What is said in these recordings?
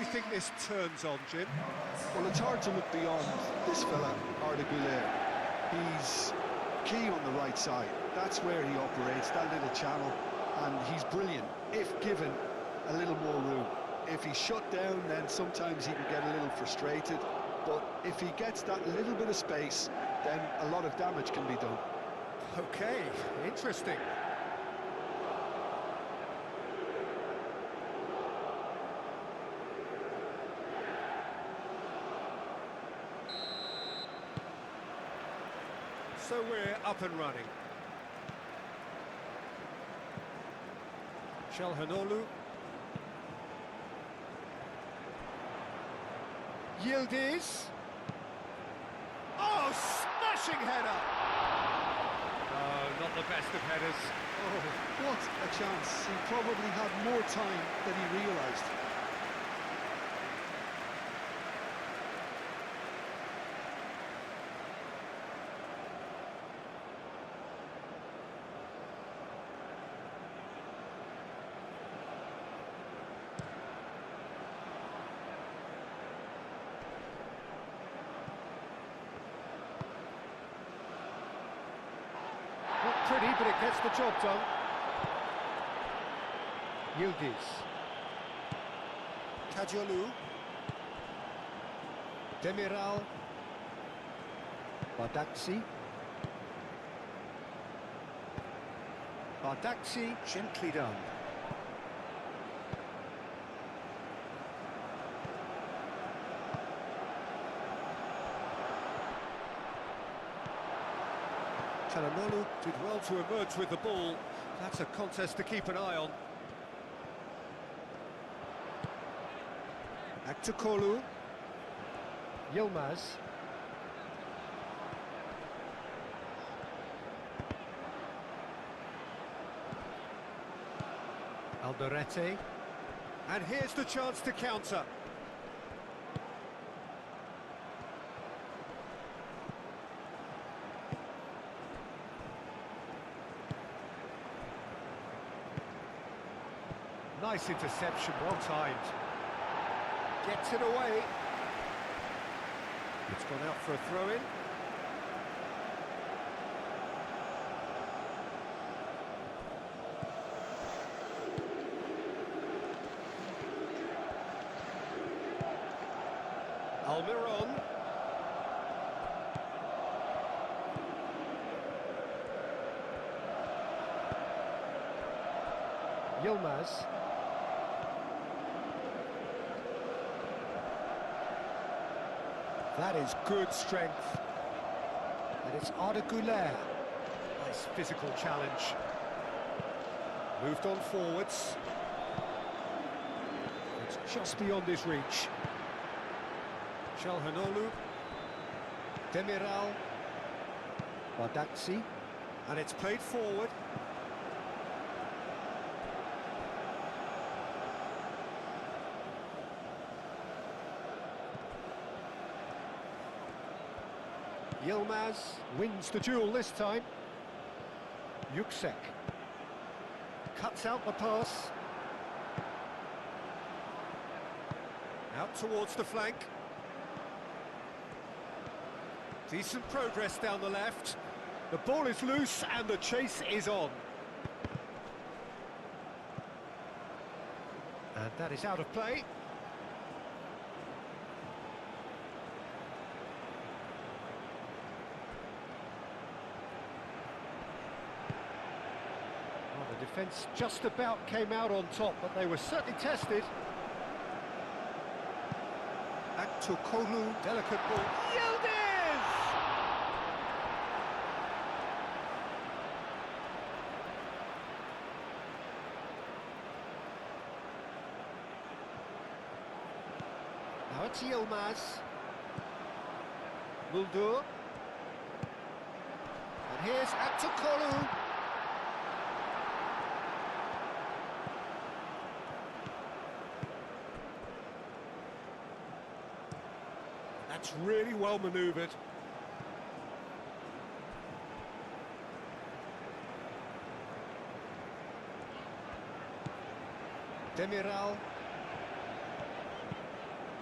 you think this turns on, Jim? Well, it's hard to look beyond this fella, Arda Güler. He's key on the right side. That's where he operates, that little channel, and he's brilliant if given a little more room. If he's shut down, then sometimes he can get a little frustrated, but if he gets that little bit of space, then a lot of damage can be done. Okay, interesting. So we're up and running. Çalhanoğlu. Yildiz. Oh, smashing header! Oh, not the best of headers. Oh, what a chance. He probably had more time than he realised. Not pretty, but it gets the job done. Yildiz. Kajolu. Demiral. Bardakci. Bardakci, gently done. Çalhanoğlu did well to emerge with the ball. That's a contest to keep an eye on. Aktürkoğlu. Yilmaz. Alderete. And here's the chance to counter. Nice interception, well timed. Gets it away. It's gone out for a throw-in. Almiron. Yilmaz. That is good strength. And it's Arda Güler. Nice physical challenge. Moved on forwards. It's just beyond his reach. Çalhanoğlu. Demiral. Bardakci. And it's played forward. Yilmaz wins the duel this time. Yüksek cuts out the pass. Out towards the flank. Decent progress down the left. The ball is loose and the chase is on. And that is out of play. Well, the defence just about came out on top, but they were certainly tested. Aktürkoğlu, delicate ball. Yildiz! Now it's Yilmaz. Muldur. And here's Aktürkoğlu. That's really well manoeuvred. Demiral.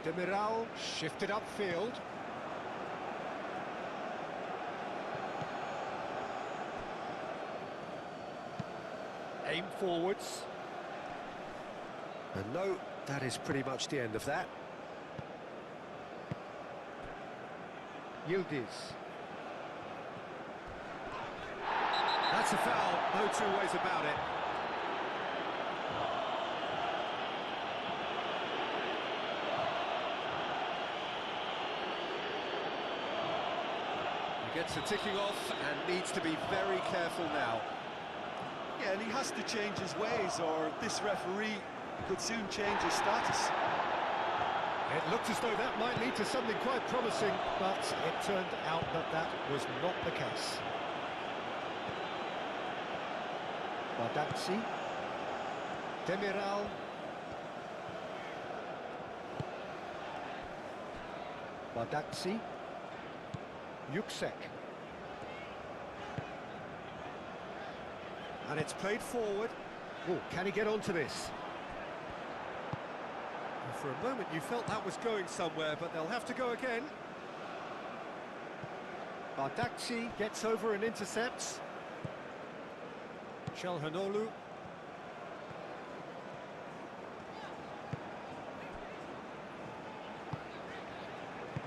Demiral shifted upfield. Aim forwards. And no, that is pretty much the end of that. Yildiz. That's a foul, no two ways about it. He gets the ticking off and needs to be very careful now. Yeah, and he has to change his ways, or this referee could soon change his status. It looked as though that might lead to something quite promising, but it turned out that that was not the case. Bardazzi. Demiral. Bardazzi. Yüksek. And it's played forward. Oh, can he get onto this? And for a moment you felt that was going somewhere, but they'll have to go again. Bardazzi gets over and intercepts. Çalhanoğlu.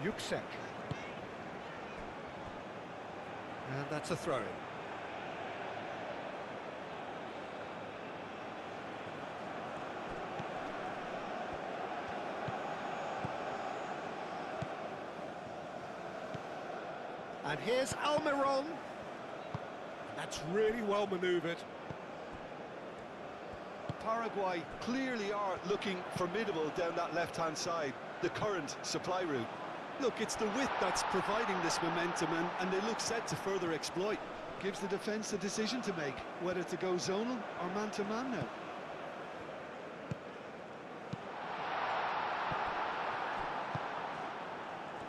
Yüksek. And that's a throw-in. And here's Almiron. That's really well manoeuvred. Paraguay clearly are looking formidable down that left-hand side, the current supply route. Look, it's the width that's providing this momentum, and they look set to further exploit. Gives the defence a decision to make, whether to go zonal or man-to-man now.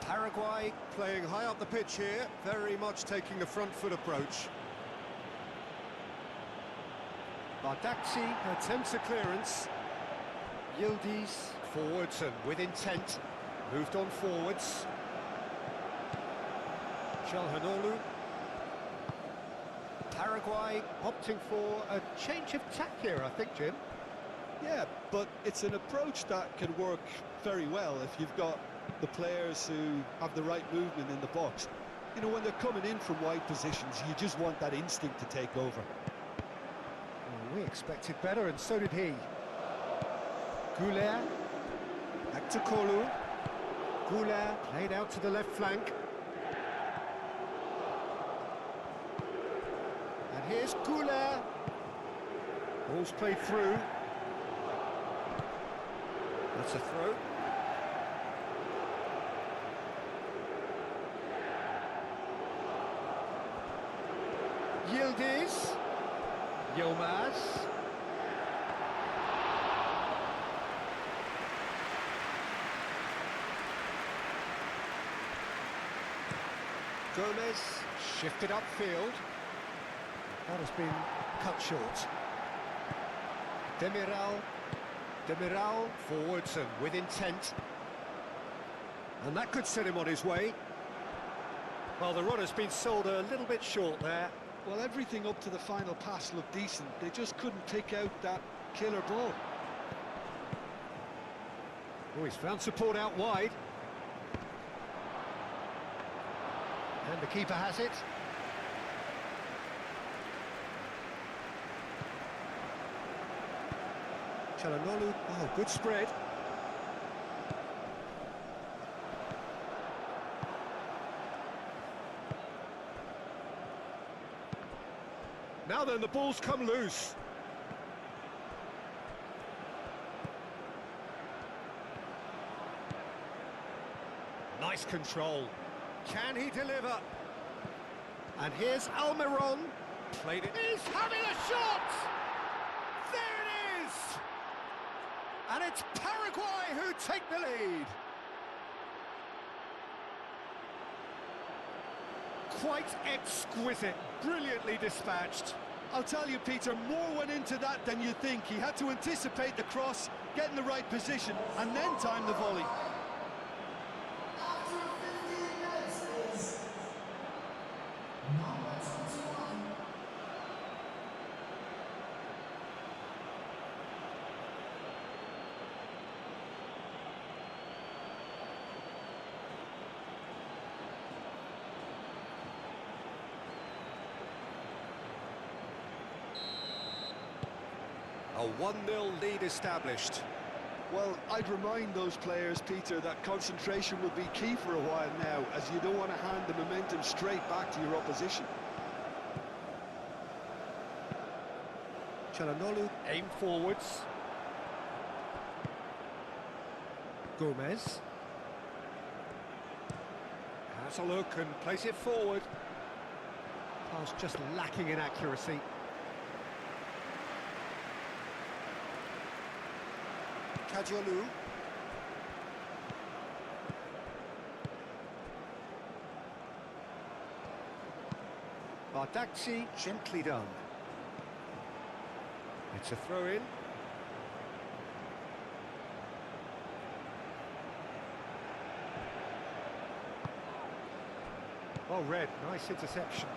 Paraguay playing high up the pitch here, very much taking the front foot approach. Bardazzi Attempts a clearance. Yildiz forwards and with intent. Moved on forwards. Çalhanoğlu. Paraguay opting for a change of tack here, I think, Jim. Yeah, but it's an approach that can work very well if you've got the players who have the right movement in the box. You know, when they're coming in from wide positions, you just want that instinct to take over. Well, we expected better, and so did he. Goulet. Back to Kolu. Goulet played out to the left flank. And here's Goulet. Ball's played through. That's a throw. Yildiz. Yilmaz. Gomez shifted upfield. That has been cut short. Demiral. Demiral forwards and with intent. And that could set him on his way. Well, the run has been sold a little bit short there. Well, everything up to the final pass looked decent. They just couldn't pick out that killer ball. Oh, he's found support out wide. And the keeper has it. Çalhanoğlu, oh, good spread. Now then, the ball's come loose. Nice control. Can he deliver? And here's Almiron. Played it. He's having a shot! There it is! And it's Paraguay who take the lead. Quite exquisite, brilliantly dispatched. I'll tell you, Peter, more went into that than you think. He had to anticipate the cross, get in the right position, and then time the volley. A 1-0 lead established. Well, I'd remind those players, Peter, that concentration will be key for a while now, as you don't want to hand the momentum straight back to your opposition. Çalhanoğlu aim forwards. Gomez has a look and plays it forward. Pass just lacking in accuracy. Kadiolu. Bardakci, gently done. It's a throw-in. Well read, nice interception.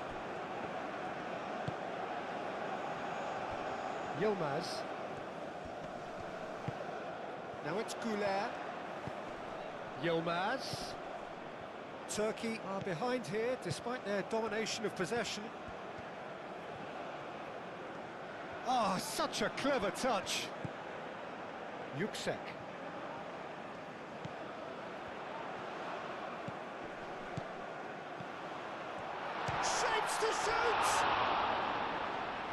Yilmaz. Now it's Güler. Yilmaz. Turkey are behind here, despite their domination of possession. Ah, such a clever touch. Yüksek. Shapes to shoot!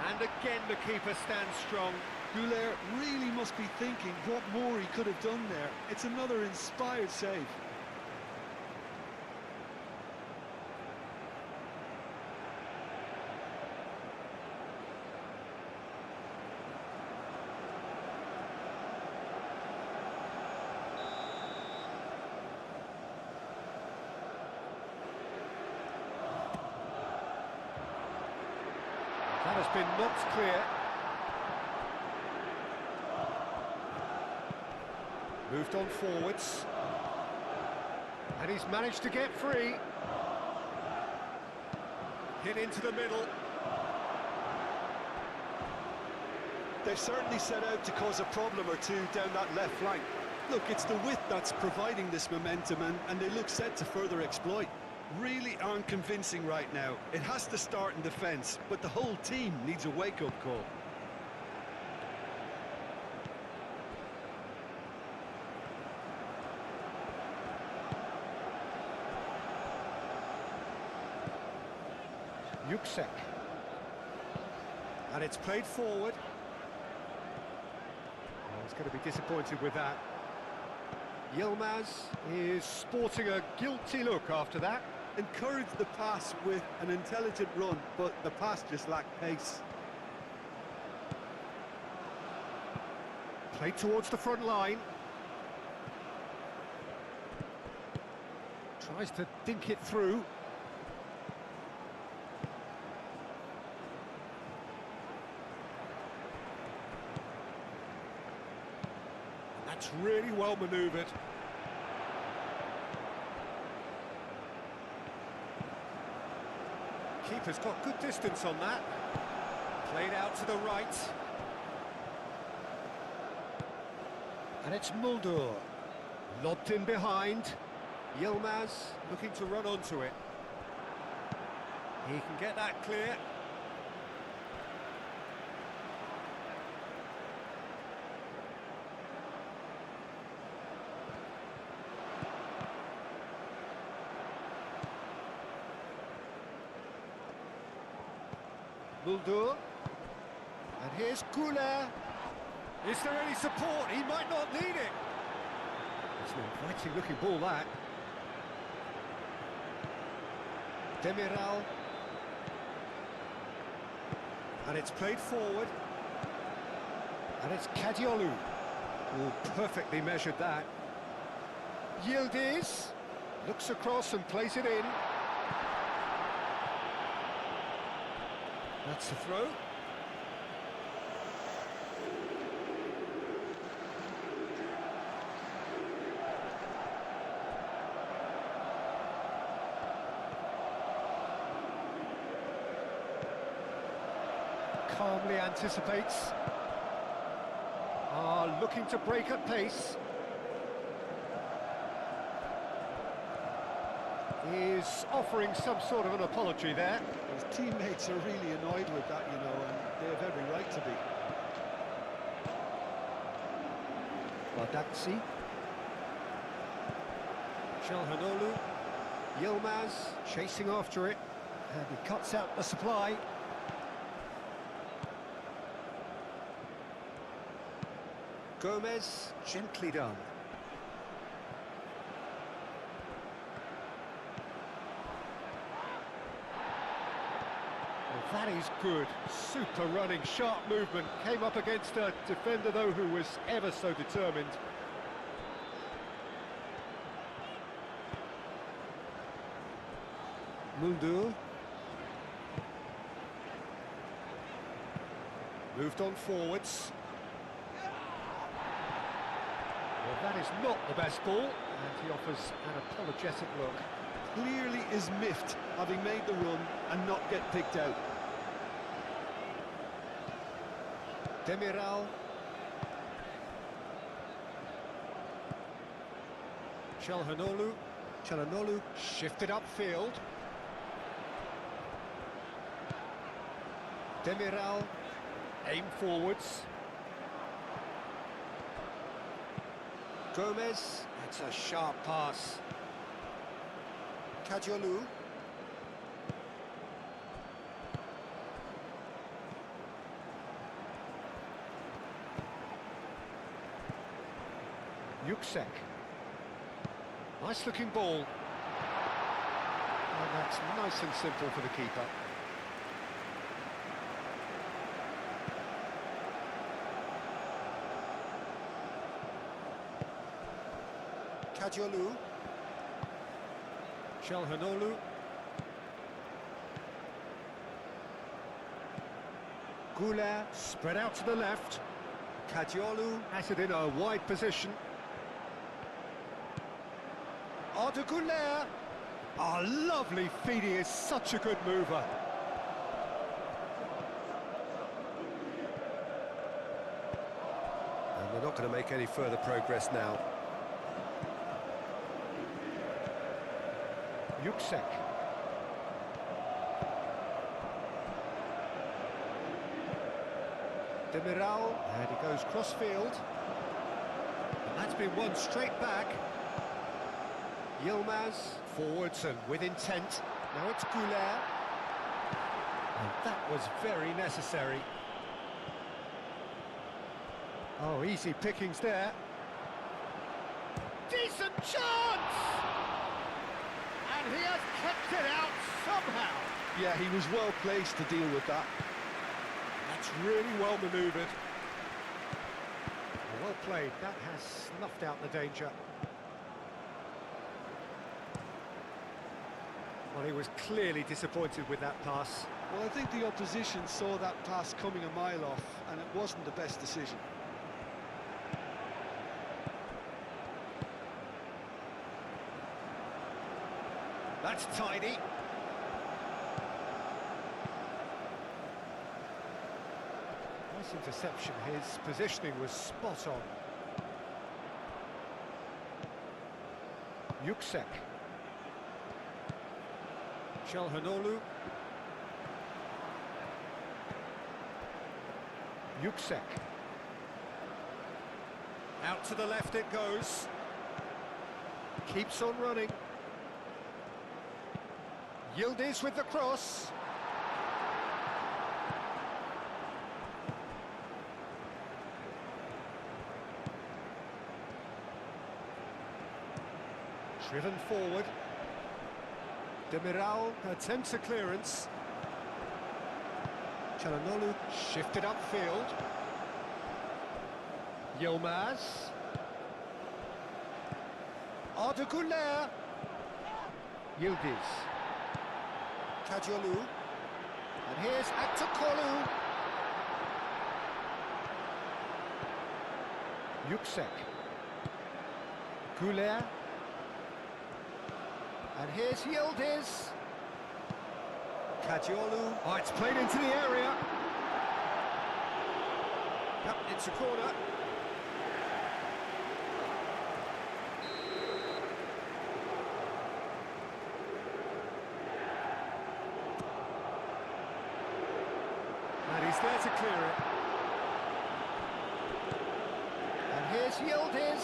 And again the keeper stands strong. Güler really must be thinking what more he could have done there. It's another inspired save. That has been knocked clear. Moved on forwards. And he's managed to get free. Hit into the middle. They've certainly set out to cause a problem or two down that left flank. Look, it's the width that's providing this momentum, and they look set to further exploit. Really aren't convincing right now. It has to start in defence, but the whole team needs a wake-up call. Yüksek. And it's played forward. Oh, he's going to be disappointed with that. Yilmaz is sporting a guilty look after that. Encouraged the pass with an intelligent run, but the pass just lacked pace. Played towards the front line. Tries to dink it through. That's really well manoeuvred. Keeper's got good distance on that. Played out to the right. And it's Muldur. Lobbed in behind. Yilmaz looking to run onto it. He can get that clear. Muldur. And here's Güler. Is there any support? He might not need it. It's an inviting looking ball, that. Demiral. And it's played forward. And it's Kadiolu. Oh, perfectly measured that. Yildiz. Looks across and plays it in. That's the throw. Calmly anticipates. Looking to break at pace. Is offering some sort of an apology there. His teammates are really annoyed with that, you know, and they have every right to be. Bardakci. Çalhanoğlu. Yilmaz chasing after it. And he cuts out the supply. Gomez, gently done. Well, that is good. Super running, sharp movement. Came up against a defender, though, who was ever so determined. Mundu. Moved on forwards. Well, that is not the best ball, and he offers an apologetic look. Clearly is miffed, having made the run and not get picked out. Demiral. Çalhanoğlu. Çalhanoğlu shifted upfield. Demiral. Aim forwards. Gomez. That's a sharp pass. Kadiolu. Yüksek. Nice looking ball. And that's nice and simple for the keeper. Kadiolu. Çalhanoğlu. Güler spread out to the left. Kadiolu has it in a wide position. Arda Güler. Oh, lovely feed, he is such a good mover. And they're not going to make any further progress now. Yüksek. Demiral, and he goes cross-field. And that's been won straight back. Yilmaz, forwards and with intent. Now it's Güler. And that was very necessary. Oh, easy pickings there. Decent chance! And he has kept it out somehow. Yeah, he was well placed to deal with that. That's really well manoeuvred. Well played, that has snuffed out the danger. Well, he was clearly disappointed with that pass. Well, I think the opposition saw that pass coming a mile off, and it wasn't the best decision. That's tidy. Nice interception. His positioning was spot on. Yüksek. Çalhanoğlu. Yüksek. Out to the left it goes. Keeps on running. Yildiz with the cross. Driven forward. Demiral attempts a clearance. Çalhanoğlu shifted upfield. Yilmaz. Arda Güler. Yildiz. Kadiolu. And here's Aktakolu. Yüksek. Güler. And here's Yildiz. Kadiolu. Oh, it's played into the area. Yep, it's a corner. And he's there to clear it. And here's Yildiz.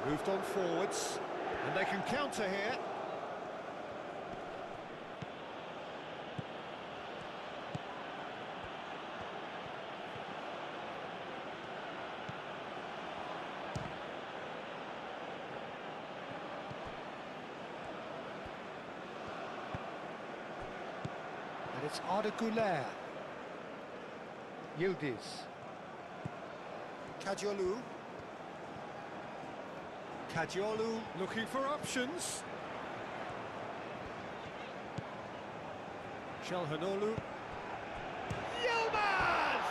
Moved on forwards, and they can counter here. And it's Arda Güler. Yildiz. Kadiolu. Kadiolu Looking for options. Çalhanoğlu. Yilmaz!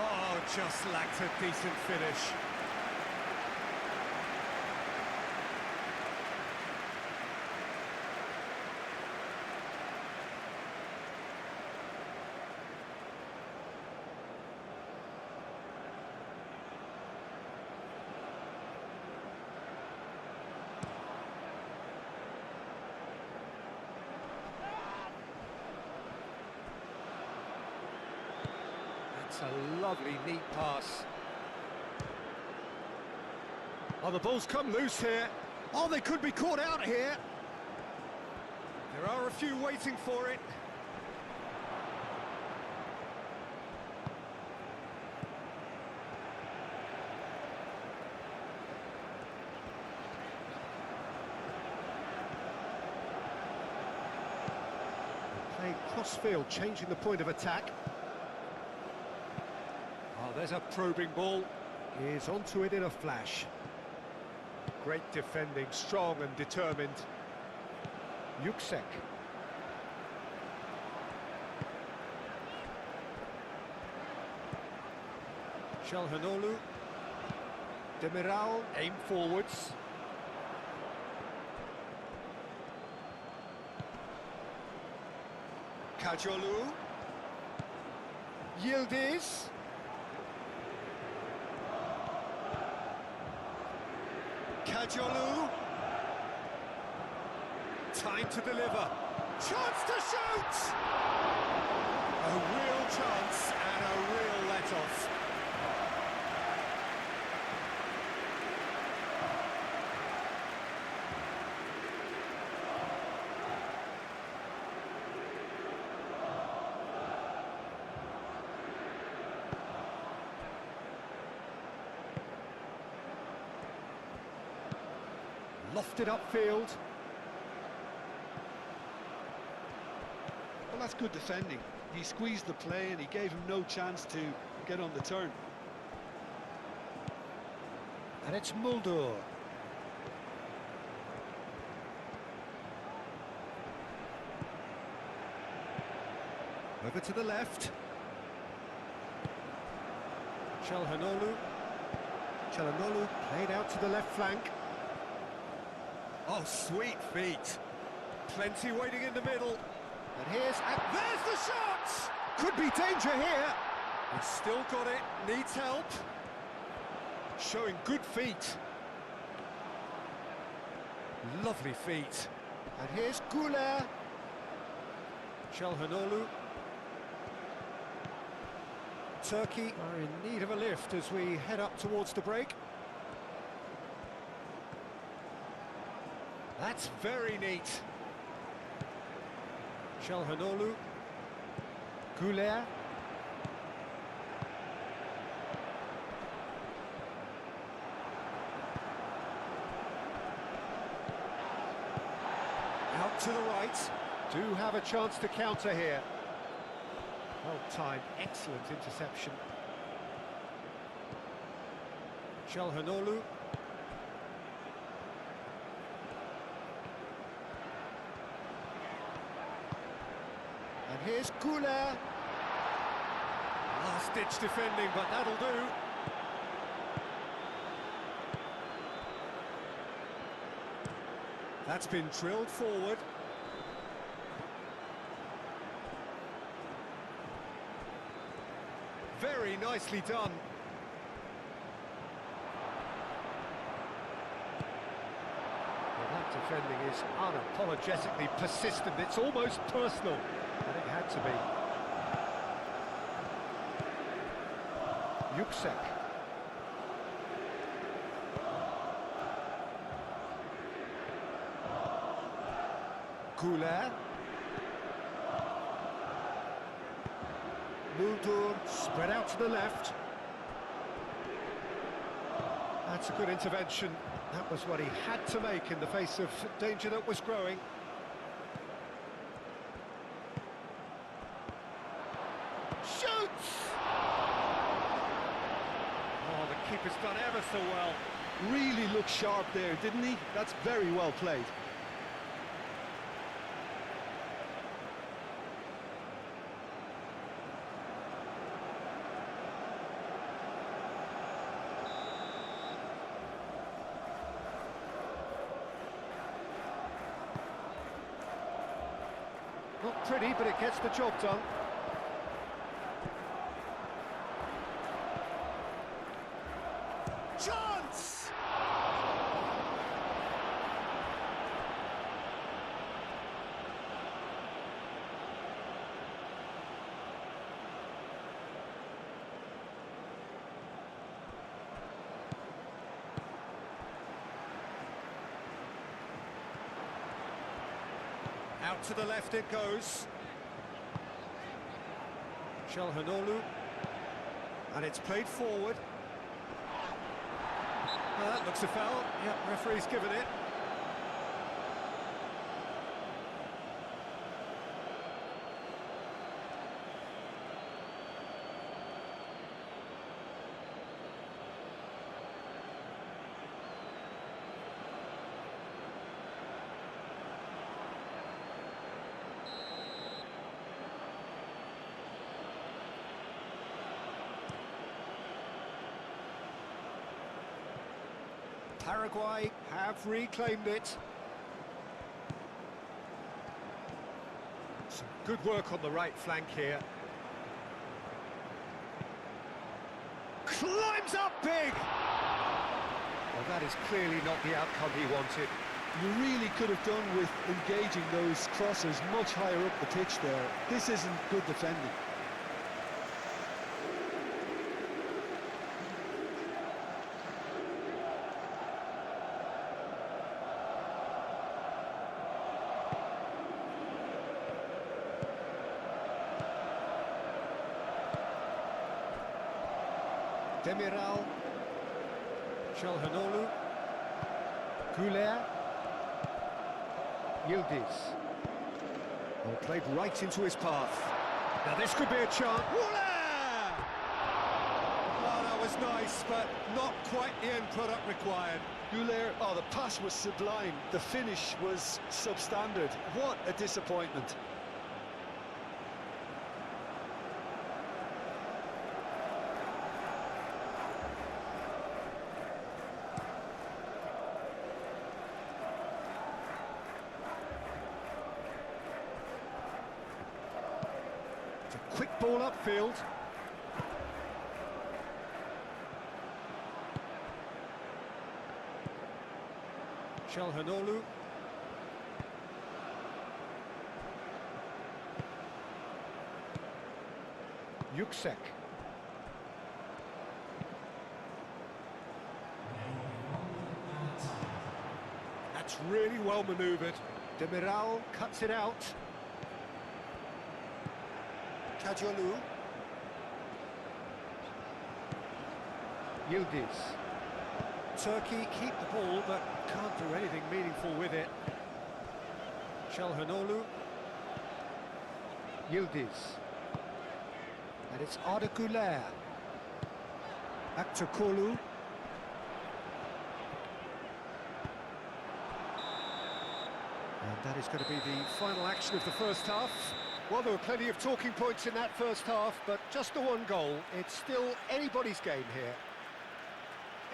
Oh, just lacked a decent finish. It's a lovely, neat pass. Oh, the ball's come loose here. Oh, they could be caught out here. There are a few waiting for it. Playing cross-field, changing the point of attack. Oh, there's a probing ball. Is onto it in a flash. Great defending, strong and determined. Yüksek. Çalhanoğlu. Demiral. Aim forwards. Kadiolu. Yildiz. Kadiolu. Time to deliver. Chance to shoot! A real chance and a real let-off. Lofted upfield. Well, that's good defending. He squeezed the play and he gave him no chance to get on the turn. And it's Mulder. Over to the left. Çalhanoğlu. Çalhanoğlu played out to the left flank. Oh, sweet feet. Plenty waiting in the middle. And There's the shot! could be danger here. He's still got it, needs help. Showing good feet. Lovely feet. And here's Güler. Çalhanoğlu. Turkey are in need of a lift as we head up towards the break. That's very neat. Çalhanoğlu. Güler. Out to the right. Do have a chance to counter here. Well timed, excellent interception. Çalhanoğlu. And here's Güler. Last-ditch defending, but that'll do. That's been drilled forward. Very nicely done. Well, that defending is unapologetically persistent. It's almost personal. And it had to be. Yüksek. Goulet. Muldur spread out to the left. That's a good intervention. That was what he had to make in the face of danger that was growing. Shoots! Oh, the keeper's done ever so well. Really looked sharp there, didn't he? That's very well played. Not pretty, but it gets the job done. Chance! Out to the left it goes. Çalhanoğlu. And it's played forward. Well, that looks a foul. Yep, referee's given it. Paraguay have reclaimed it. Some good work on the right flank here. Climbs up big! Well, that is clearly not the outcome he wanted. You really could have done with engaging those crosses much higher up the pitch there. This isn't good defending. Demiral, Çalhanoğlu, Goulet, Yildiz. Well, played right into his path. Now this could be a chance. Goulet! Oh, that was nice, but not quite the end product required. Goulet, oh, the pass was sublime. The finish was substandard. What a disappointment. It's a quick ball upfield. Çalhanoğlu. Yüksek. That's really well manoeuvred. Demiral cuts it out. Kajolu. Yildiz. Turkey keep the ball, but can't do anything meaningful with it. Çalhanoğlu. Yildiz. And it's Arda Güler. Back to Kolu. And that is going to be the final action of the first half. Well, there were plenty of talking points in that first half, but just the one goal. It's still anybody's game here.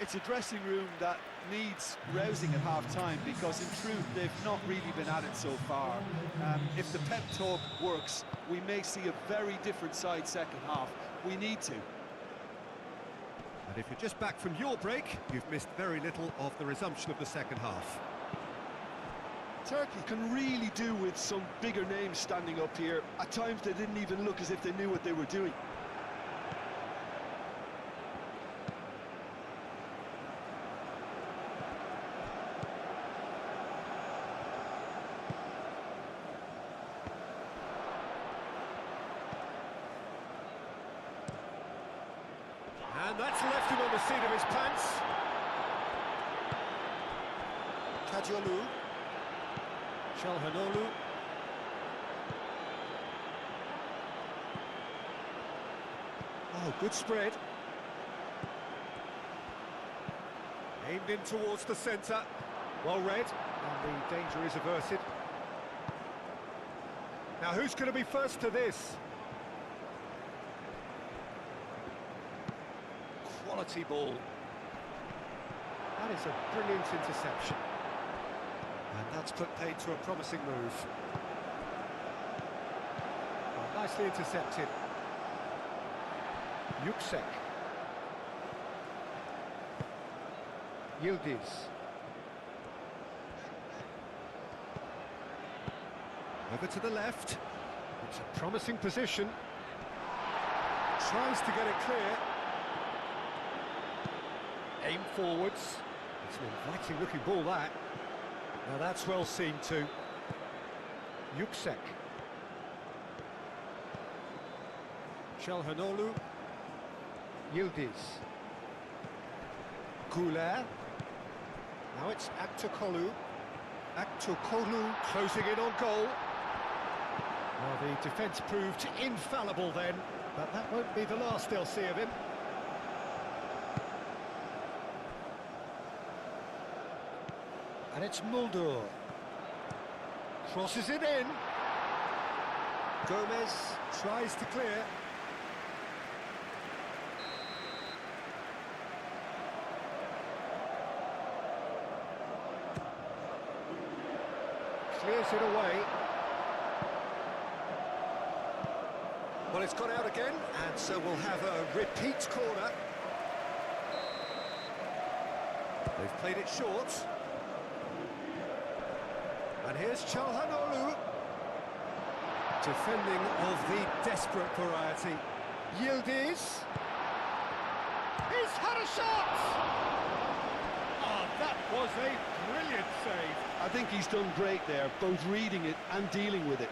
It's a dressing room that needs rousing at half-time because, in truth, they've not really been at it so far. If the pep talk works, we may see a very different side second half. We need to. And if you're just back from your break, you've missed very little of the resumption of the second half. Turkey can really do with some bigger names standing up here. At times they didn't even look as if they knew what they were doing. And that's left him on the seat of his pants. Kadiolu. Çalhanoğlu. Oh, good spread. Aimed in towards the centre. Well read. And the danger is averted. Now, who's going to be first to this? Quality ball. That is a brilliant interception. And that's put paid to a promising move. Well, nicely intercepted. Yüksek. Yildiz. Over to the left. It's a promising position. Tries to get it clear. Aim forwards. It's an inviting looking ball, that. Now that's well seen too. Yüksek. Çalhanoğlu. Yildiz. Güler. Now it's Aktürkoğlu. Aktürkoğlu closing in on goal. Well, the defence proved infallible then, but that won't be the last they'll see of him. And it's Muldur. Crosses it in. Gomez tries to clear. Clears it away. Well, it's gone out again, and so we'll have a repeat corner. They've played it short. And here's Çalhanoğlu. Defending of the desperate variety. Yildiz. He's had a shot! Oh, that was a brilliant save. I think he's done great there, both reading it and dealing with it.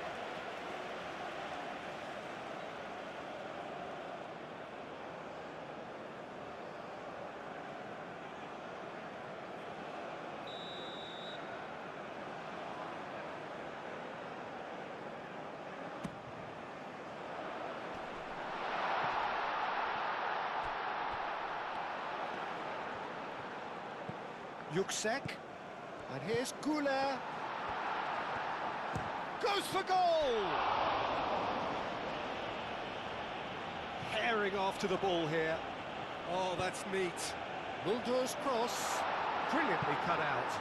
Yüksek. And here's Güler. Goes for goal! Herring after the ball here. Oh, that's neat. Muldur's cross. Brilliantly cut out.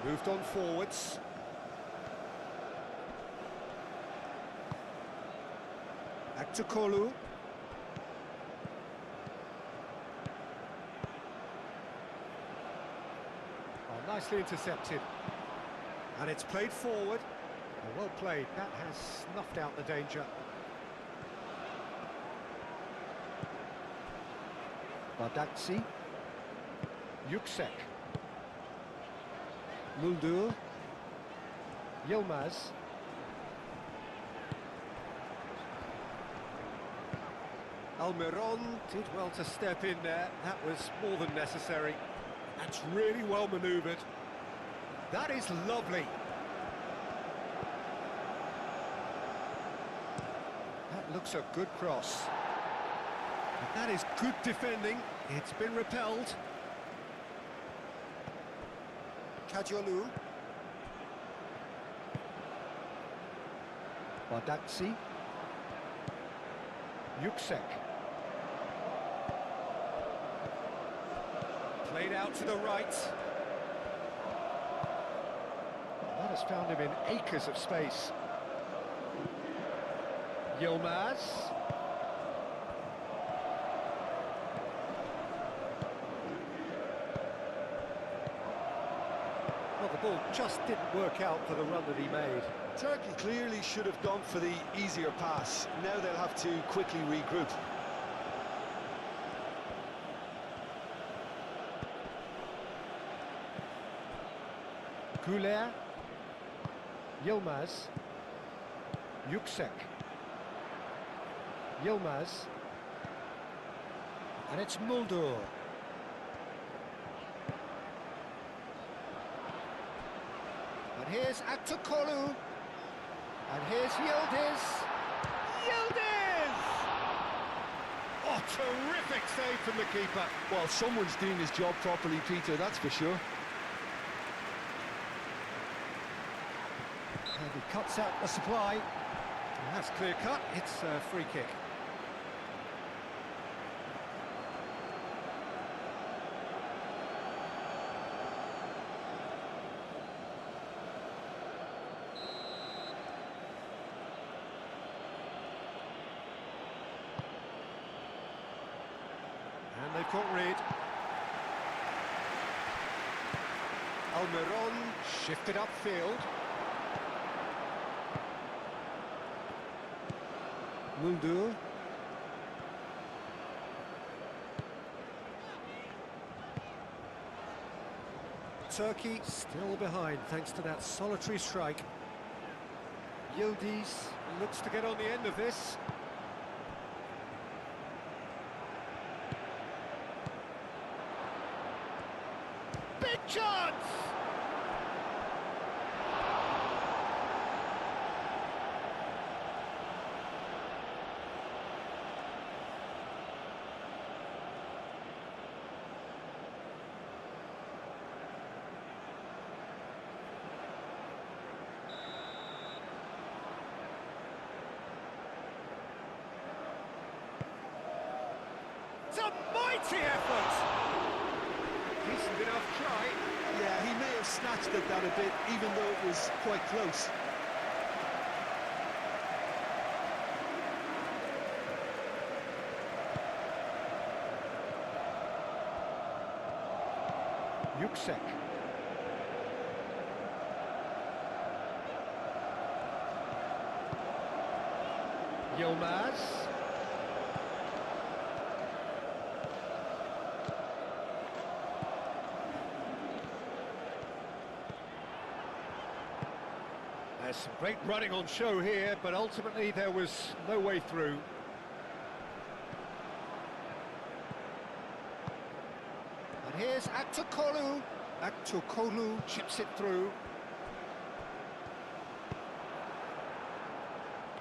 Moved on forwards. Aktürkoğlu. Nicely intercepted. And it's played forward. Well played. That has snuffed out the danger. Bardakci. Yüksek. Muldur. Yilmaz. Almiron did well to step in there. That was more than necessary. That's really well manoeuvred. That is lovely. That looks a good cross. But that is good defending. It's been repelled. Kadiolu. Bardakci. Yüksek. Played out to the right. That has found him in acres of space. Yilmaz. Well, the ball just didn't work out for the run that he made. Turkey clearly should have gone for the easier pass. Now they'll have to quickly regroup. Güler. Yilmaz. Yuksek. Yilmaz. And it's Muldur. And here's Aktokolu. And here's Yildiz. Yildiz! Oh, terrific save from the keeper. Well, someone's doing his job properly, Peter, that's for sure. And he cuts out the supply. And that's clear cut. It's a free kick. And they've caught Reed. Almiron shifted upfield. Muldur. Turkey still behind thanks to that solitary strike. Yildiz looks to get on the end of this. Big chance! It's a mighty effort! Decent enough try. Yeah, he may have snatched at that a bit, even though it was quite close. Yuksek. Yilmaz. There's some great running on show here, but ultimately there was no way through. And here's Aktokolu. Aktokolu chips it through.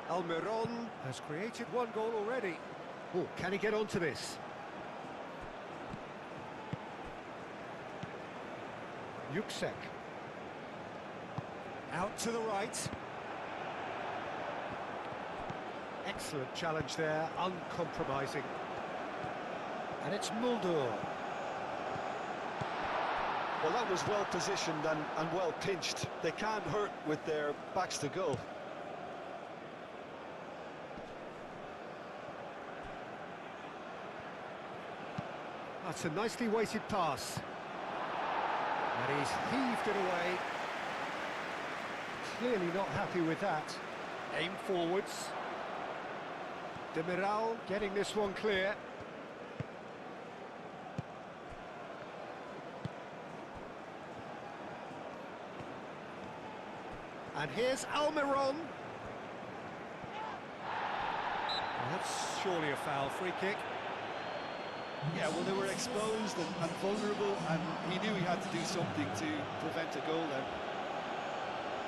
Almiron has created one goal already. Oh, can he get onto this? Yuksek. Out to the right. Excellent challenge there, uncompromising. And it's Muldur. Well, that was well positioned and well pinched. They can't hurt with their backs to goal. That's a nicely weighted pass. And he's heaved it away. Clearly not happy with that. Aim forwards. Demiral getting this one clear. And here's Almiron. That's surely a foul, free kick. Yeah, well, they were exposed and vulnerable, and he knew he had to do something to prevent a goal then.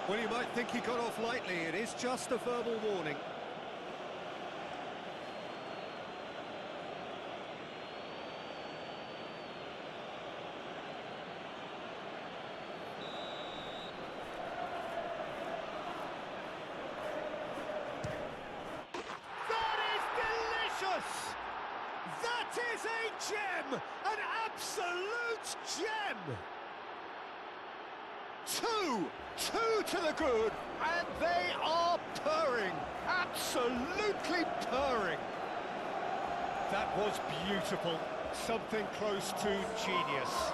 Well, you might think he got off lightly. It is just a verbal warning. That is delicious! That is a gem! An absolute gem! Two to the good, and they are purring, absolutely purring. That was beautiful, something close to genius.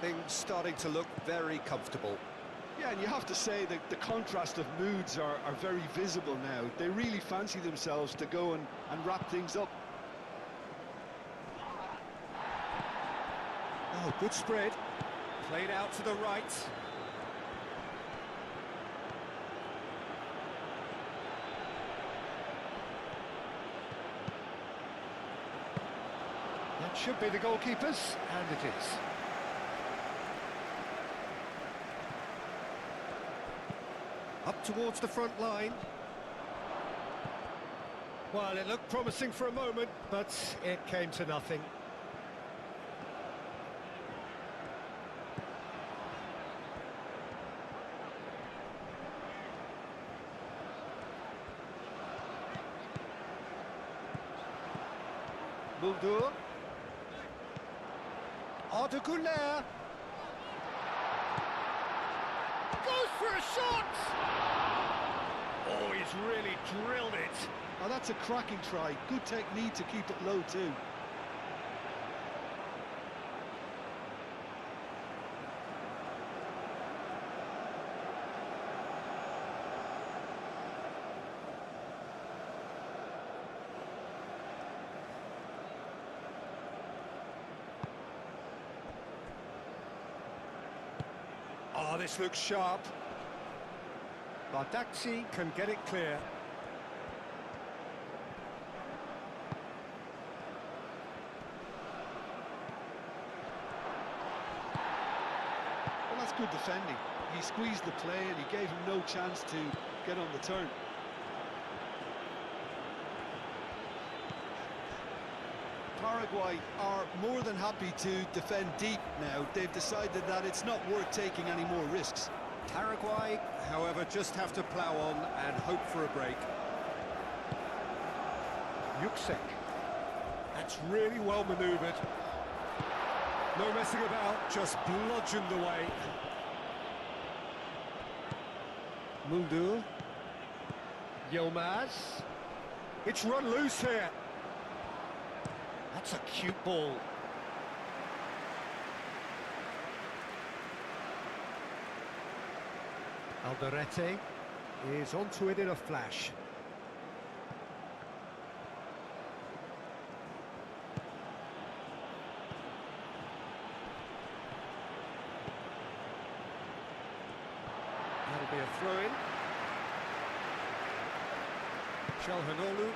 Things starting to look very comfortable. Yeah, and you have to say that the contrast of moods are very visible now. They really fancy themselves to go and wrap things up. Oh, good spread. Played out to the right. That should be the goalkeeper's, and it is. Up towards the front line. Well, it looked promising for a moment, but it came to nothing. Muldur. Ardeguler. Goes for a shot! Oh, he's really drilled it. Oh, that's a cracking try. Good technique to keep it low too. Oh, this looks sharp. Bardakci can get it clear. Well, that's good defending. He squeezed the play and he gave him no chance to get on the turn. Paraguay are more than happy to defend deep now. They've decided that it's not worth taking any more risks. Paraguay, however, just have to plough on and hope for a break. Yuksek. That's really well manoeuvred. No messing about, just bludgeoned away. Muldur. Yilmaz. It's run loose here. That's a cute ball. Alderete is onto it in a flash. That'll be a throw-in. Çalhanoğlu.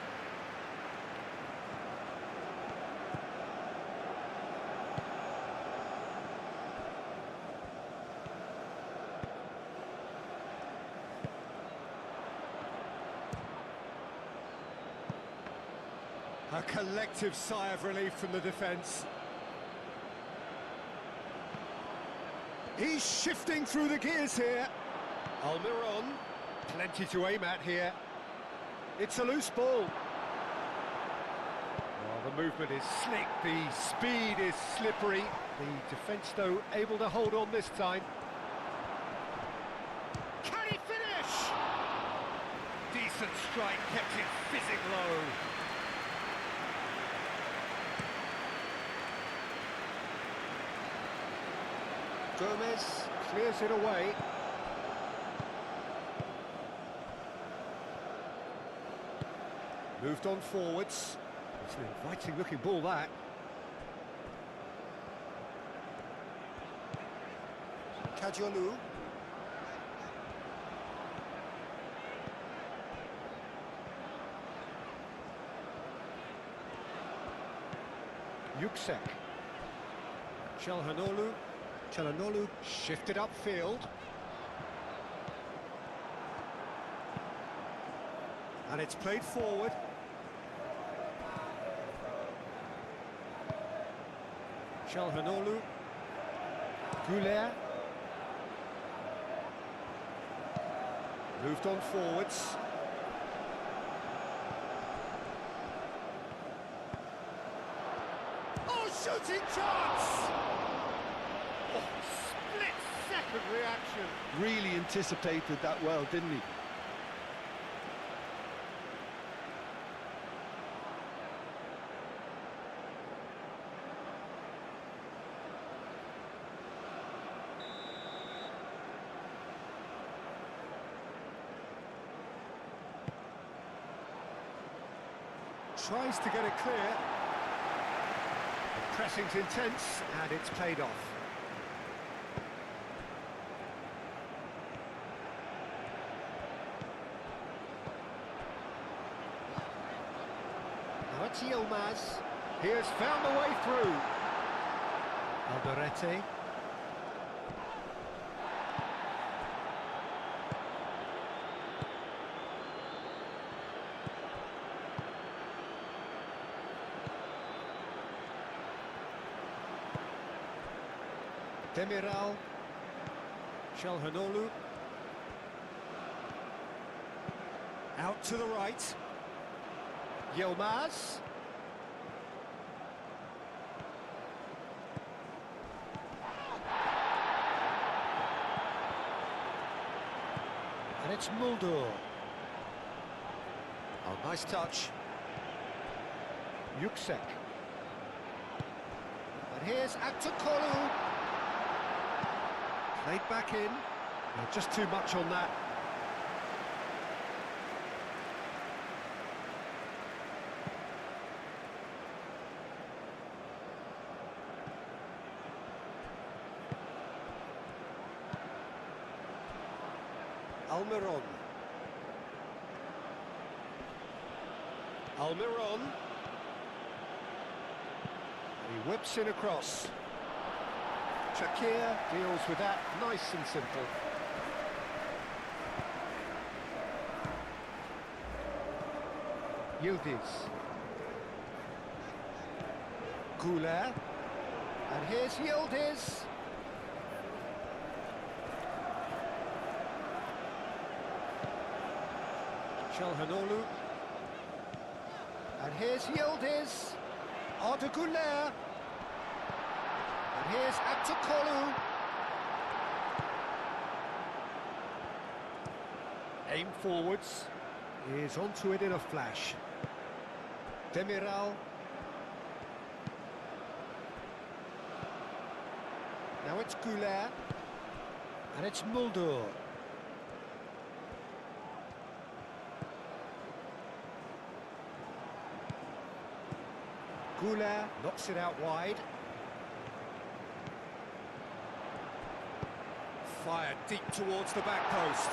A collective sigh of relief from the defence. He's shifting through the gears here. Almiron, plenty to aim at here. It's a loose ball. Oh, the movement is slick, the speed is slippery. The defence, though, able to hold on this time. Can he finish? Decent strike, kept it fizzing low. Gomez clears it away. Moved on forwards. It's an inviting looking ball, that. Kajolu. Yuksek. Çalhanoğlu. Çalhanoğlu shifted upfield. And it's played forward. Çalhanoğlu. Güler. Moved on forwards. Oh, shooting chance! Oh, split-second reaction. Really anticipated that well, didn't he? Tries to get it clear. The pressing's intense, and it's paid off. Now it's Yilmaz. He has found a way through. Alderete. Demiral. Çalhanoğlu. Out to the right. Yilmaz. And it's Muldur. Oh, nice touch. Yüksek. And here's Aktürkoğlu. Played back in. Just too much on that. Almiron. Almiron. He whips in across. Shakir deals with that nice and simple. Yildiz. Güler. And here's Yildiz. Çalhanoğlu. And here's Yildiz. Arda Güler. And here's Aktürkoğlu. Aim forwards. Is onto it in a flash. Demiral. Now it's Güler. And it's Muldur. Güler knocks it out wide. Fired deep towards the back post.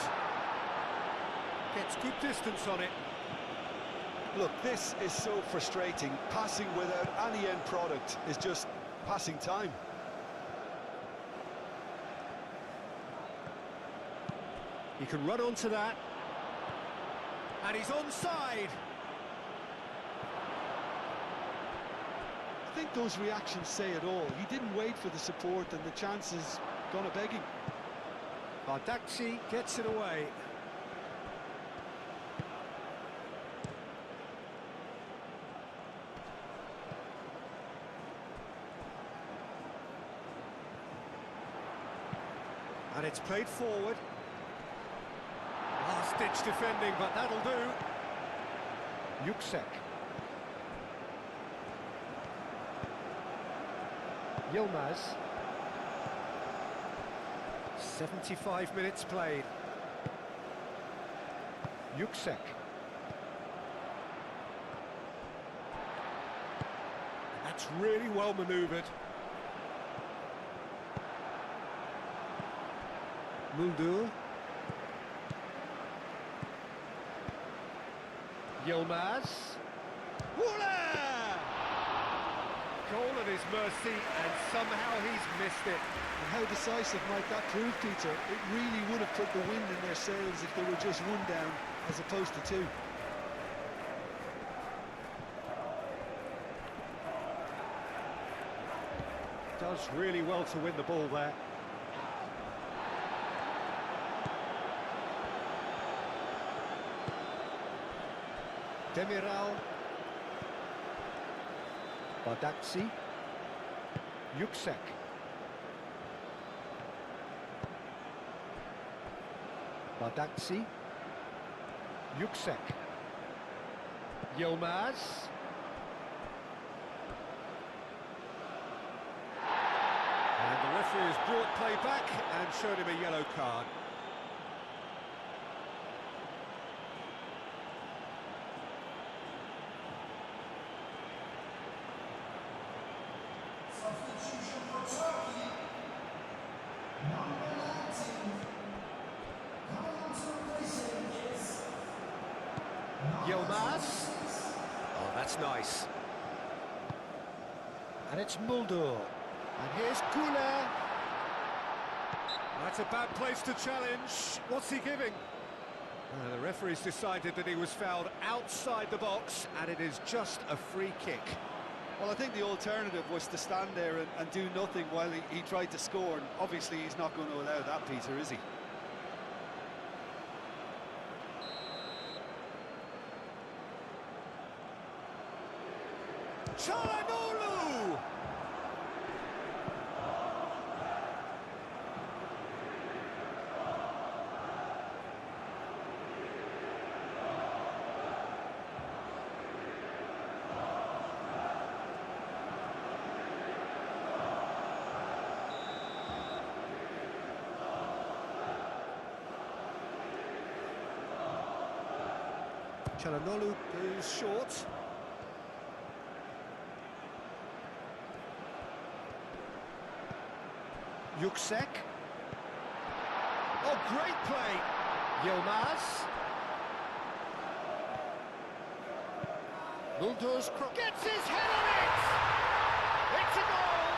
Gets good distance on it. Look, this is so frustrating. Passing without any end product is just passing time. He can run onto that. And he's onside. I think those reactions say it all. He didn't wait for the support and the chances gone a-begging. Bardakci gets it away. And it's played forward. Last-ditch defending, but that'll do. Yüksek. Yilmaz. 75 minutes played. Yüksek. That's really well manoeuvred. Muldur. Yilmaz. Voila! Goal at his mercy, and somehow he's missed it. And how decisive might that prove, Peter? It really would have put the wind in their sails if they were just one down as opposed to two. Does really well to win the ball there. Demiral. Bardakci. Yüksek. Bardakci. Yüksek. Yilmaz. And the referee has brought play back and showed him a yellow card. Yilmaz. Oh, that's nice. And it's Mulder. And here's Goulet. That's a bad place to challenge. What's he giving? The referee's decided that he was fouled outside the box, and it is just a free kick. Well, I think the alternative was to stand there and do nothing while he tried to score, and obviously he's not going to allow that, Peter, is he? Çalhanoğlu! Çalhanoğlu goes short. Yüksek. Oh, great play! Yilmaz. Mulder's cross. Gets his head on it! It's a goal!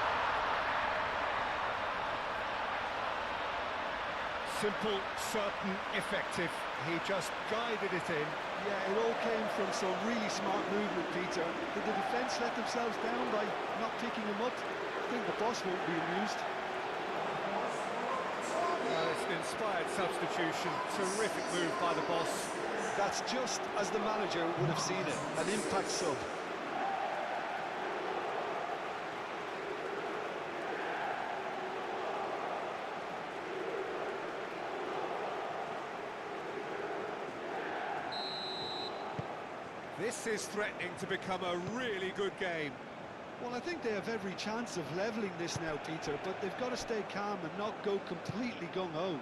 Simple, certain, effective. He just guided it in. Yeah, it all came from some really smart movement, Peter. Did the defence let themselves down by not picking him up? I think the boss won't be amused. Well, it's an inspired substitution. Terrific move by the boss. That's just as the manager would have seen it, an impact sub. This is threatening to become a really good game. Well, I think they have every chance of levelling this now, Peter, but they've got to stay calm and not go completely gung-ho.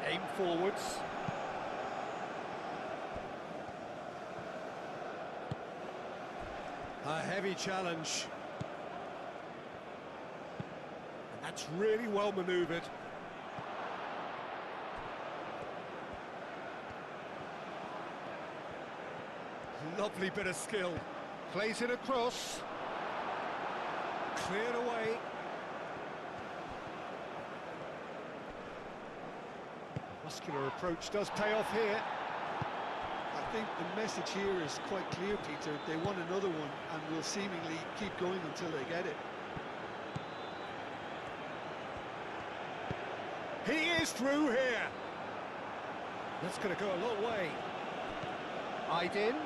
Aim forwards. A heavy challenge. And that's really well manoeuvred. Lovely bit of skill. Plays it across. Cleared away. Muscular approach does pay off here. I think the message here is quite clear, Peter. They want another one and will seemingly keep going until they get it. He is through here. That's going to go a long way. Aydin.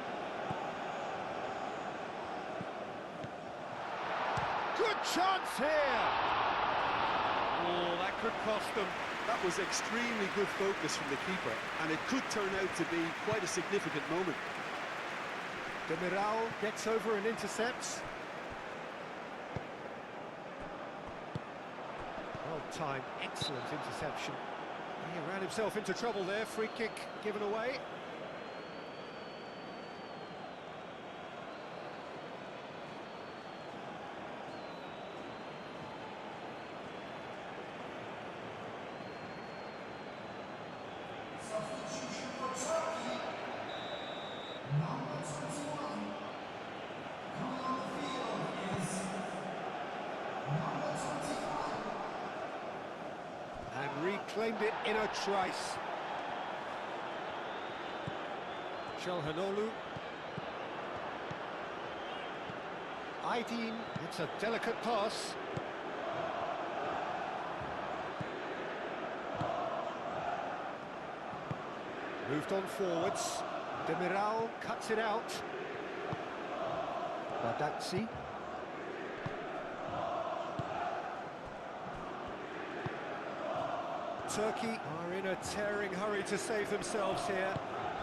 Good chance here! Oh, that could cost them. That was extremely good focus from the keeper, and it could turn out to be quite a significant moment. Demiral gets over and intercepts. Well-timed, excellent interception. He ran himself into trouble there. Free kick given away. And reclaimed it in a trice. Çalhanoğlu. Aydin, it's a delicate pass. Moved on forwards. Demiral cuts it out. Badaksi. Turkey are in a tearing hurry to save themselves here.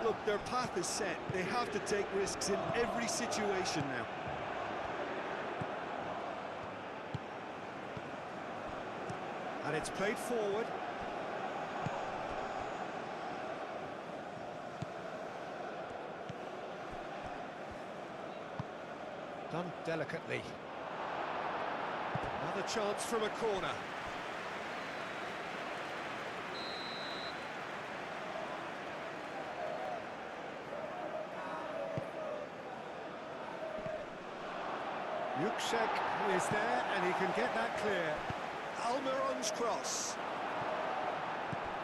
Look, their path is set. They have to take risks in every situation now. And it's played forward. Done delicately. Another chance from a corner. Yuksek is there, and he can get that clear. Almiron's cross.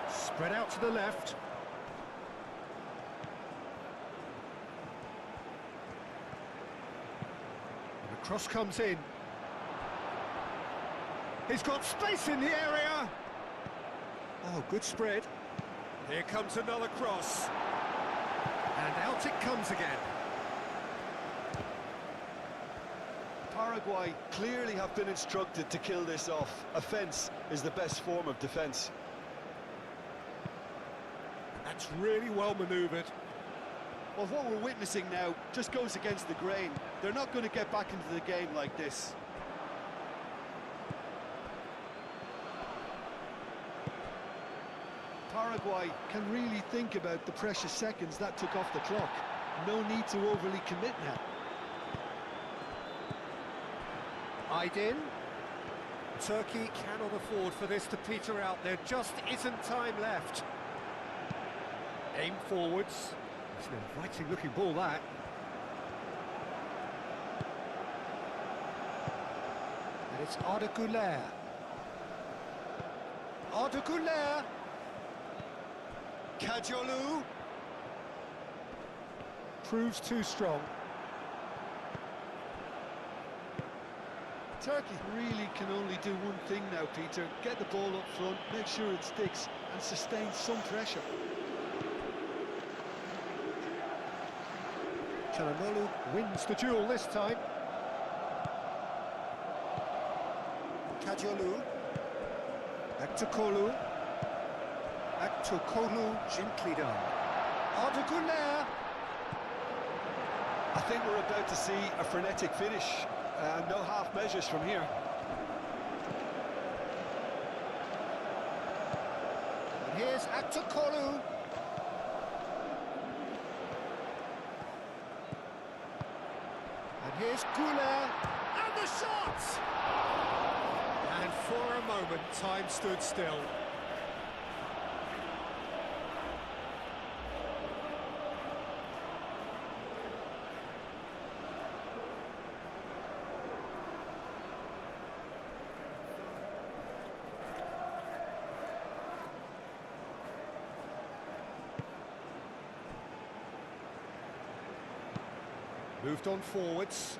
Spread out to the left. And the cross comes in. He's got space in the area. Oh, good spread. Here comes another cross. And out it comes again. Paraguay clearly have been instructed to kill this off. Offence is the best form of defence. That's really well manoeuvred. Well, what we're witnessing now just goes against the grain. They're not going to get back into the game like this. Paraguay can really think about the precious seconds that took off the clock. No need to overly commit now. Aydin. Turkey cannot afford for this to peter out. There just isn't time left. Aim forwards. It's an inviting looking ball, that. And it's Arda Güler. Arda Güler. Kajolu. Proves too strong. Turkey really can only do one thing now, Peter. Get the ball up front, make sure it sticks, and sustain some pressure. Çalhanoğlu wins the duel this time. Kajolu. Aktokolu. Aktokolu, gently done. Arda Güler. I think we're about to see a frenetic finish. No half measures from here. And here's Aktokolu. And here's Güler. And the shot! And for a moment, time stood still. Moved on forwards.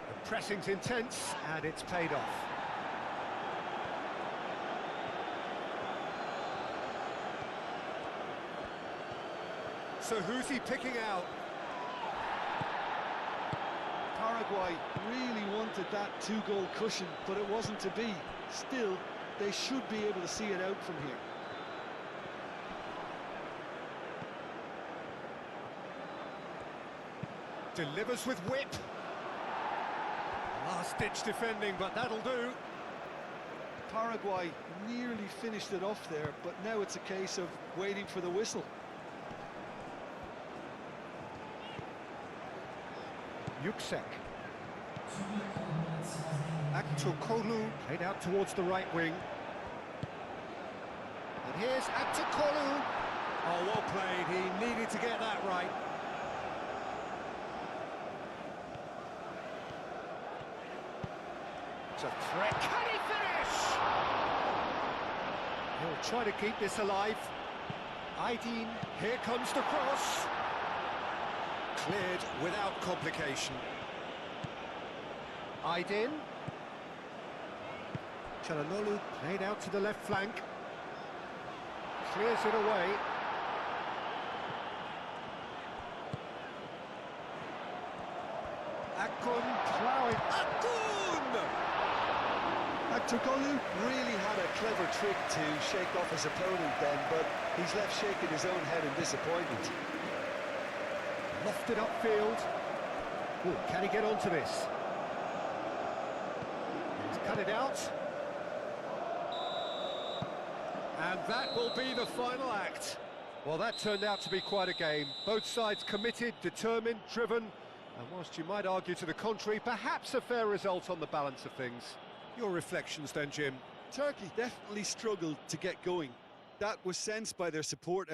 The pressing's intense, and it's paid off. So who's he picking out? Paraguay really wanted that two-goal cushion, but it wasn't to be. Still, they should be able to see it out from here. Delivers with whip. Last-ditch defending, but that'll do. Paraguay nearly finished it off there, but now it's a case of waiting for the whistle. Yuksek. Aktokolu played out towards the right wing. And here's Aktokolu. Oh, well played. He needed to get that right. It's a threat. Can he finish? He'll try to keep this alive. Aydin, here comes the cross. Cleared without complication. Aydin. Çalhanoğlu played out to the left flank. Clears it away. Akun ploughing. Akun! Aktokolu really had a clever trick to shake off his opponent then, but he's left shaking his own head in disappointment. Lofted upfield. Ooh, can he get onto this? He's cut it out. And that will be the final act. Well, that turned out to be quite a game. Both sides committed, determined, driven, and whilst you might argue to the contrary, perhaps a fair result on the balance of things. Your reflections then, Jim? Turkey definitely struggled to get going. That was sensed by their support